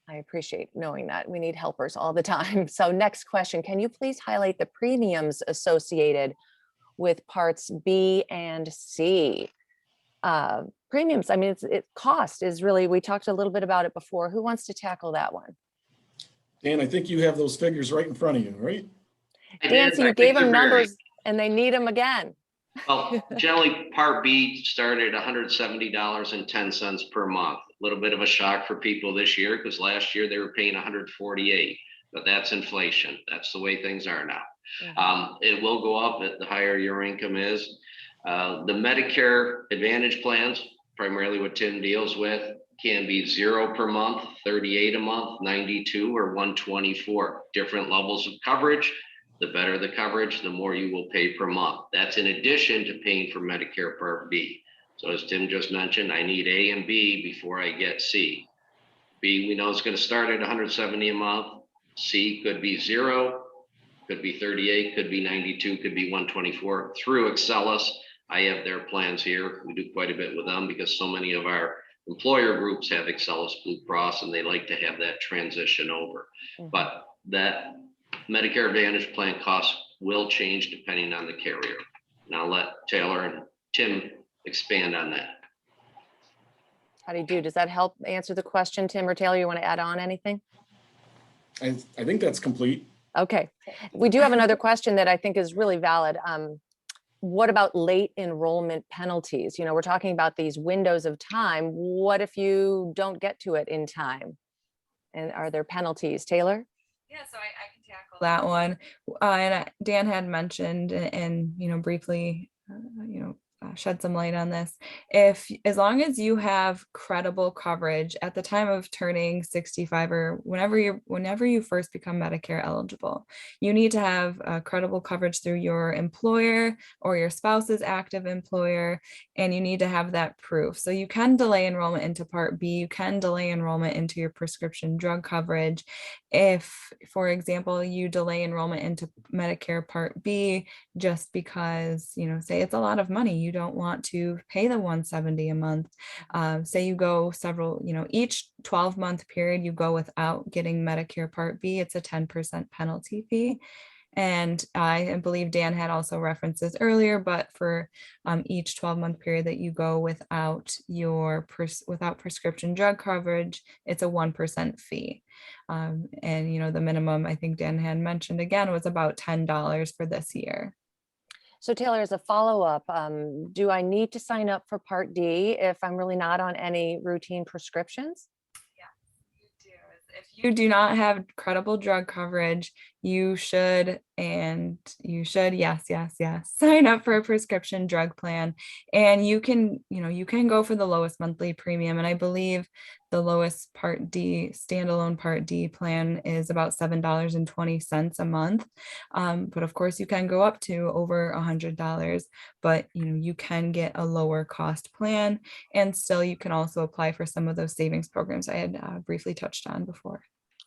appreciate knowing that. We need helpers all the time. So next question, can you please highlight the premiums associated with parts B and C? premiums. I mean, cost is really, we talked a little bit about it before. Who wants to tackle that one? Dan, I think you have those figures right in front of you, right? I Dan, did. so I you think gave they're them very- numbers and they need them again. Well, generally, Part B started $170.10 per month. A little bit of a shock for people this year because last year they were paying $148, but that's inflation. That's the way things are now. It will go up the higher your income is. The Medicare Advantage plans, primarily what Tim deals with, can be 0 per month, 38 a month, 92, or 124. Different levels of coverage. The better the coverage, the more you will pay per month. That's in addition to paying for Medicare Part B. So as Tim just mentioned, I need A and B before I get C. B, we know it's going to start at 170 a month. C could be 0, could be 38, could be 92, could be 124. Through Excellus, I have their plans here. We do quite a bit with them because so many of our employer groups have Excellus Blue Cross and they like to have that transition over. But that Medicare Advantage plan costs will change depending on the carrier. And I'll let Taylor and Tim expand on that. How do you do? Does that help answer the question, Tim or Taylor? You want to add on anything? I think that's complete. Okay. We do have another question that I think is really valid. What about late enrollment penalties? You know, we're talking about these windows of time. What if you don't get to it in time? And are there penalties? Taylor? Yeah, so I can tackle that one. Dan had mentioned and briefly, shed some light on this. As long as you have credible coverage at the time of turning 65 or whenever you first become Medicare eligible, you need to have credible coverage through your employer or your spouse's active employer, and you need to have that proof. So you can delay enrollment into Part B, you can delay enrollment into your prescription drug coverage. If, for example, you delay enrollment into Medicare Part B just because, say it's a lot of money, you don't want to pay the $170 a month. Say you go each 12-month period you go without getting Medicare Part B, it's a 10% penalty fee. And I believe Dan had also references earlier, but for each 12-month period that you go without prescription drug coverage, it's a 1% fee. And the minimum, I think Dan had mentioned again, was about $10 for this year. So Taylor, as a follow-up, do I need to sign up for Part D if I'm really not on any routine prescriptions? Yeah, you do. If you do not have credible drug coverage, you should, yes, sign up for a prescription drug plan. And you can go for the lowest monthly premium. And I believe the lowest Part D, standalone Part D plan is about $7.20 a month. But of course you can go up to over $100, but you can get a lower cost plan, and still you can also apply for some of those savings programs I had briefly touched on before.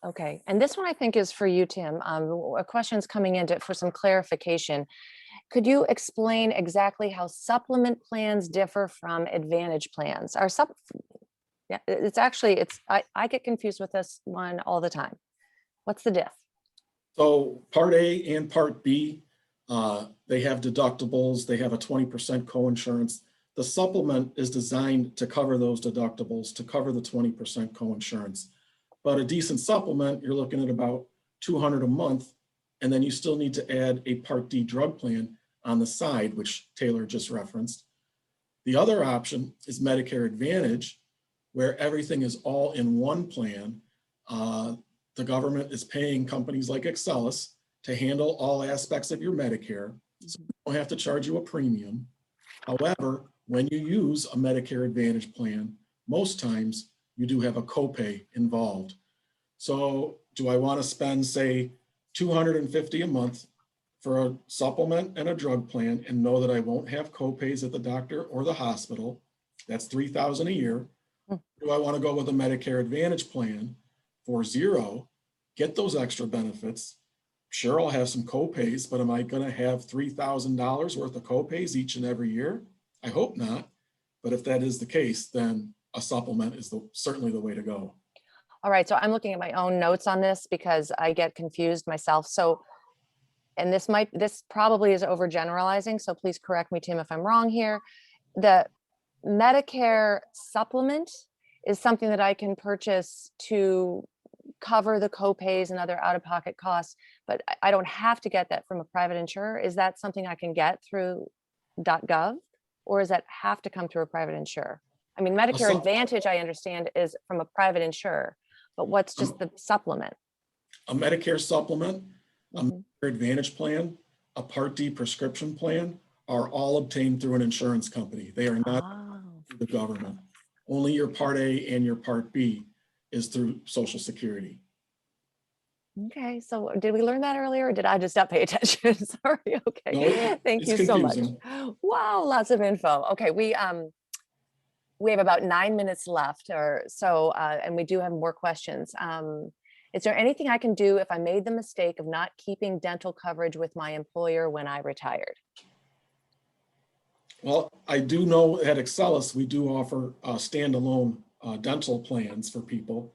Okay, and this one I think is for you, Tim. A question's coming in for some clarification. Could you explain exactly how supplement plans differ from advantage plans? Yeah, I get confused with this one all the time. What's the diff? So Part A and Part B, they have deductibles. They have a 20% coinsurance. The supplement is designed to cover those deductibles, to cover the 20% coinsurance. But a decent supplement, you're looking at about $200 a month, and then you still need to add a Part D drug plan on the side, which Taylor just referenced. The other option is Medicare Advantage, where everything is all in one plan. The government is paying companies like Excellus to handle all aspects of your Medicare, so they don't have to charge you a premium. However, when you use a Medicare Advantage plan, most times you do have a copay involved. So do I want to spend, say, $250 a month for a supplement and a drug plan and know that I won't have copays at the doctor or the hospital? That's $3,000 a year. Do I want to go with a Medicare Advantage plan for $0, get those extra benefits? Sure, I'll have some copays, but am I going to have $3,000 worth of copays each and every year? I hope not. But if that is the case, then a supplement is certainly the way to go. All right, so I'm looking at my own notes on this because I get confused myself. So, and this probably is overgeneralizing, so please correct me, Tim, if I'm wrong here. Medicare supplement is something that I can purchase to cover the copays and other out-of-pocket costs, but I don't have to get that from a private insurer. Is that something I can get through .gov, or does that have to come through a private insurer? I mean, Medicare Advantage, I understand, is from a private insurer, but what's just the supplement? A Medicare supplement, a Mhm. Medicare Advantage plan, a Part D prescription plan are all obtained through an insurance company. They are not Oh, through the government. Only your Part A and your Part B is through Social Security. okay. So did we learn that earlier, or did I just not pay attention? Sorry. No, Okay. Thank it's you so much. confusing. Wow, lots of info. Okay, we have about 9 minutes left or so, and we do have more questions. Is there anything I can do if I made the mistake of not keeping dental coverage with my employer when I retired? Well, I do know at Excellus, we do offer standalone dental plans for people.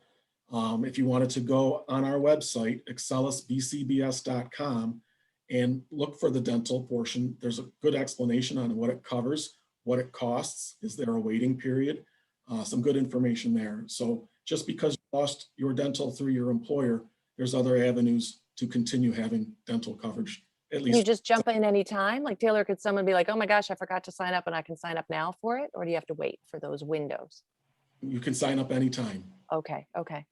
If you wanted to go on our website, excellusbcbs.com, and look for the dental portion, there's a good explanation on what it covers, what it costs, is there a waiting period, some good information there. So just because you lost your dental through your employer, there's other avenues to continue having dental coverage, at Can you least. just jump in anytime? Like Taylor, could someone be like, oh my gosh, I forgot to sign up and I can sign up now for it? Or do you have to wait for those windows? You can sign up anytime. Okay, okay.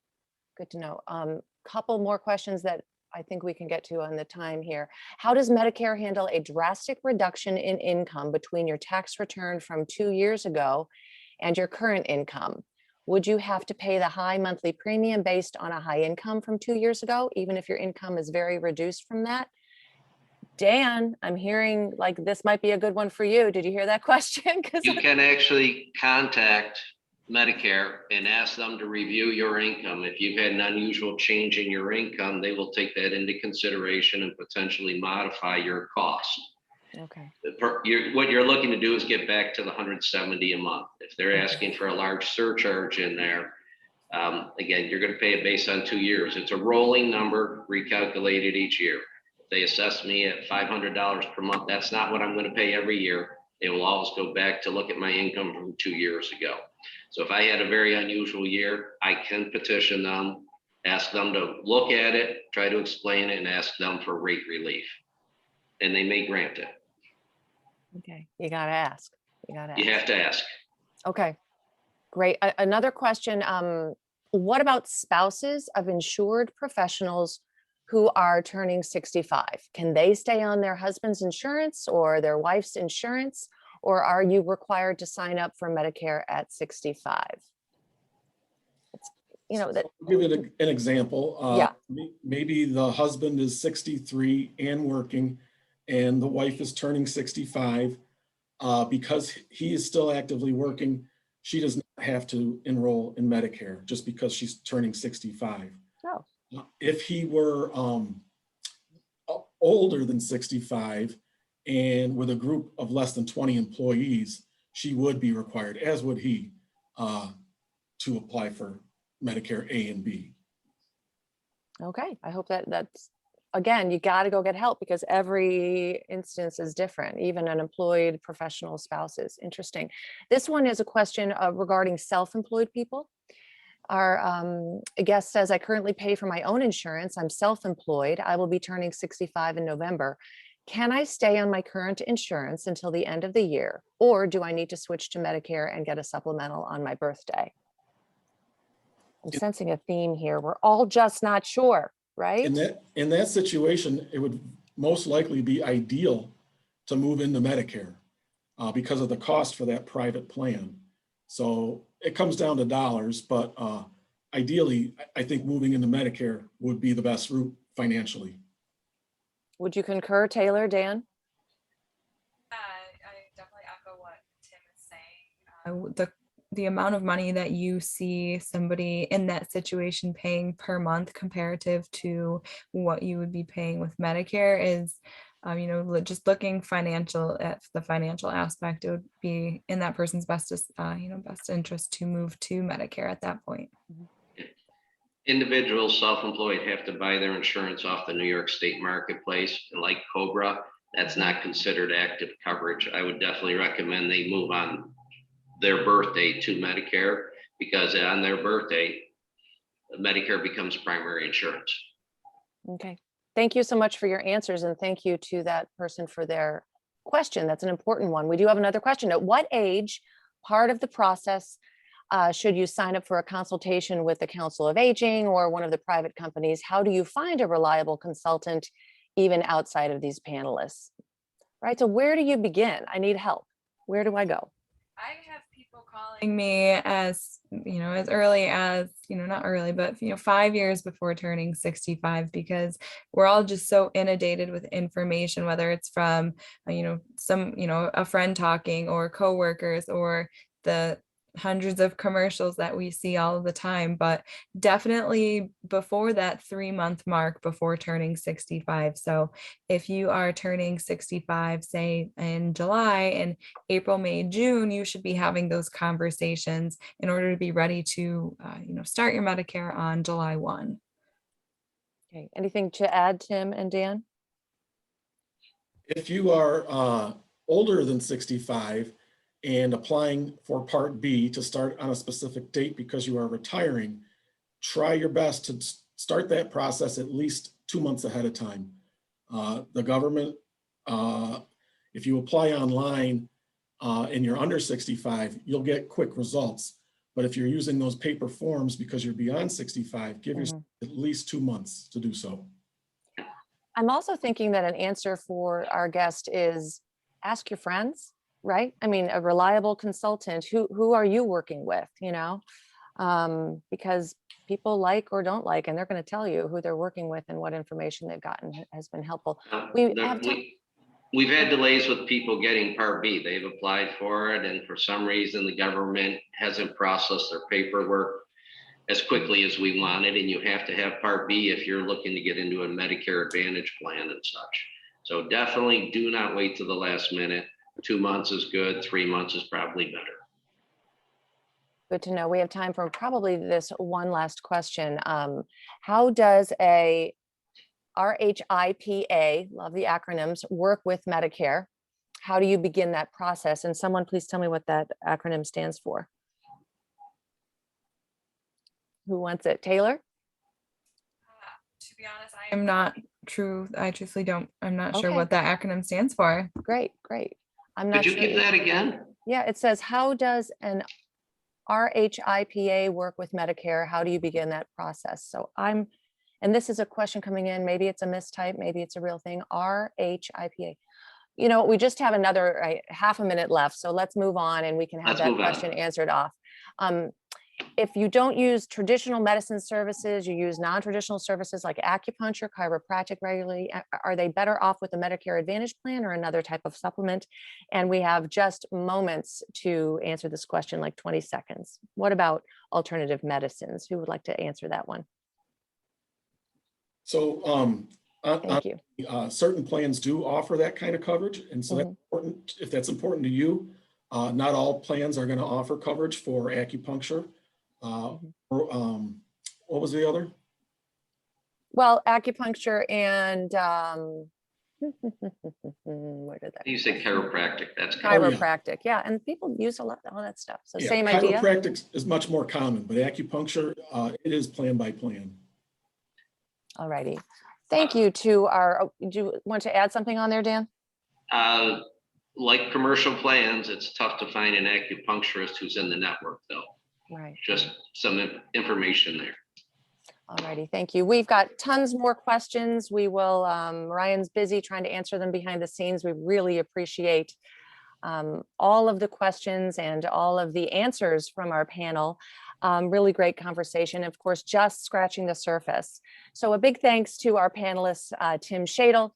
Good to know. Couple more questions that I think we can get to on the time here. How does Medicare handle a drastic reduction in income between your tax return from 2 years ago and your current income? Would you have to pay the high monthly premium based on a high income from 2 years ago, even if your income is very reduced from that? Dan, I'm hearing like this might be a good one for you. Did you hear that question? You can actually contact Medicare and ask them to review your income. If you've had an unusual change in your income, they will take that into consideration and potentially modify your cost. Okay. What you're looking to do is get back to the 170 a month. If they're asking for a large surcharge in there, again, you're going to pay it based on 2 years. It's a rolling number recalculated each year. If they assess me at $500 per month, that's not what I'm going to pay every year. They will always go back to look at my income from 2 years ago. So if I had a very unusual year, I can petition them, ask them to look at it, try to explain it, and ask them for rate relief. And they may grant it. Okay. You got to ask. You got to ask. You have to ask. Okay. Great. Another question. What about spouses of insured professionals who are turning 65? Can they stay on their husband's insurance or their wife's insurance? Or are you required to sign up for Medicare at 65? That. I'll give you an example. Yeah. Maybe the husband is 63 and working, and the wife is turning 65. Because he is still actively working, she does not have to enroll in Medicare just because she's turning 65. Oh. If he were older than 65 and with a group of less than 20 employees, she would be required, as would he, to apply for Medicare A and B. Okay. I hope that's, again, you got to go get help because every instance is different, even unemployed professional spouses. Interesting. This one is a question regarding self-employed people. Our guest says, I currently pay for my own insurance. I'm self-employed. I will be turning 65 in November. Can I stay on my current insurance until the end of the year? Or do I need to switch to Medicare and get a supplemental on my birthday? I'm sensing a theme here. We're all just not sure, right? In that situation, it would most likely be ideal to move into Medicare because of the cost for that private plan. So it comes down to dollars, but ideally, I think moving into Medicare would be the best route financially. Would you concur, Taylor, Dan? I definitely echo what Tim is saying. The amount of money that you see somebody in that situation paying per month comparative to what you would be paying with Medicare is, just looking at the financial aspect, it would be in that person's best interest to move to Medicare at that point. Individuals, self-employed, have to buy their insurance off the New York State marketplace. And like Cobra, that's not considered active coverage. I would definitely recommend they move on their birthday to Medicare, because on their birthday, Medicare becomes primary insurance. Okay. Thank you so much for your answers, and thank you to that person for their question. That's an important one. We do have another question. At what age, part of the process, should you sign up for a consultation with the Council of Aging or one of the private companies? How do you find a reliable consultant, even outside of these panelists? Right. So where do you begin? I need help. Where do I go? I have people calling me as early as, not early, but 5 years before turning 65, because we're all just so inundated with information, whether it's from, a friend talking, or coworkers, or the hundreds of commercials that we see all the time. But definitely before that 3-month mark before turning 65. So if you are turning 65, say in July, and April, May, June, you should be having those conversations in order to be ready to start your Medicare on July 1. Okay. Anything to add, Tim and Dan? If you are older than 65 and applying for Part B to start on a specific date because you are retiring, try your best to start that process at least 2 months ahead of time. The government, if you apply online and you're under 65, you'll get quick results. But if you're using those paper forms because you're beyond 65, give yourself at least 2 months to do so. I'm also thinking that an answer for our guest is ask your friends, right? I mean, a reliable consultant. Who are you working with? Because people like or don't like, and they're going to tell you who they're working with and what information they've gotten has been helpful. We've had delays with people getting Part B. They've applied for it, and for some reason, the government hasn't processed their paperwork as quickly as we wanted. And you have to have Part B if you're looking to get into a Medicare Advantage plan and such. So definitely do not wait to the last minute. 2 months is good. 3 months is probably better. Good to know. We have time for probably this one last question. How does a RHIPA, love the acronyms, work with Medicare? How do you begin that process? And someone please tell me what that acronym stands for. Who wants it? Taylor? To be honest, I truthfully don't, I'm not sure Okay. what that acronym stands for. Great. I'm not Could you sure. give that again? Yeah, it says, how does an RHIPA work with Medicare? How do you begin that process? So and this is a question coming in, maybe it's a mistype, maybe it's a real thing, RHIPA. We just have another half a minute left, so let's move on and we can have that question answered off. If you don't use traditional medicine services, you use non-traditional services like acupuncture, chiropractic regularly, are they better off with the Medicare Advantage plan or another type of supplement? And we have just moments to answer this question, like 20 seconds. What about alternative medicines? Who would like to answer that one? So Thank you. certain plans do offer that kind of coverage. And so that's important. If that's important to you, not all plans are going to offer coverage for acupuncture. What was the other? Well, acupuncture and where did that? You say chiropractic. That's chiropractic. Yeah, and people use all that stuff. So same idea. Chiropractic is much more common, but acupuncture, it is plan by plan. All righty. Thank you to our. Do you want to add something on there, Dan? Like commercial plans, it's tough to find an acupuncturist who's in the network, though. Right. Just some information there. All righty. Thank you. We've got tons more questions. We will, Ryan's busy trying to answer them behind the scenes. We really appreciate all of the questions and all of the answers from our panel. Really great conversation. Of course, just scratching the surface. So a big thanks to our panelists, Tim Shadle,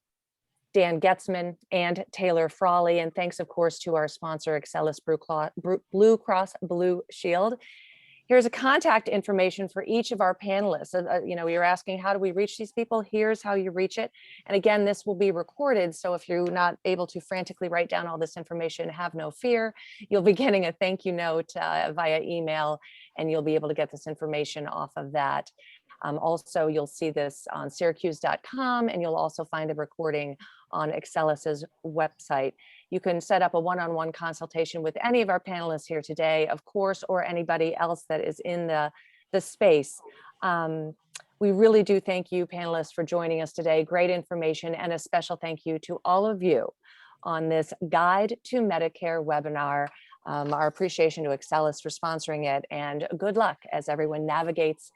Dan Getzman, and Taylor Frawley. And thanks, of course, to our sponsor, Excellus BlueCross BlueShield. Here's a contact information for each of our panelists. You're asking, how do we reach these people? Here's how you reach it. And again, this will be recorded. So if you're not able to frantically write down all this information, have no fear. You'll be getting a thank you note via email, and you'll be able to get this information off of that. Also, you'll see this on Syracuse.com, and you'll also find a recording on Excellus's website. You can set up a one-on-one consultation with any of our panelists here today, of course, or anybody else that is in the space. We really do thank you, panelists, for joining us today. Great information, and a special thank you to all of you on this Guide to Medicare webinar. Our appreciation to Excellus for sponsoring it, and good luck as everyone navigates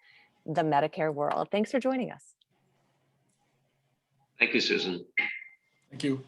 the Medicare world. Thanks for joining us. Thank you, Susan. Thank you.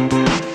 Thank you.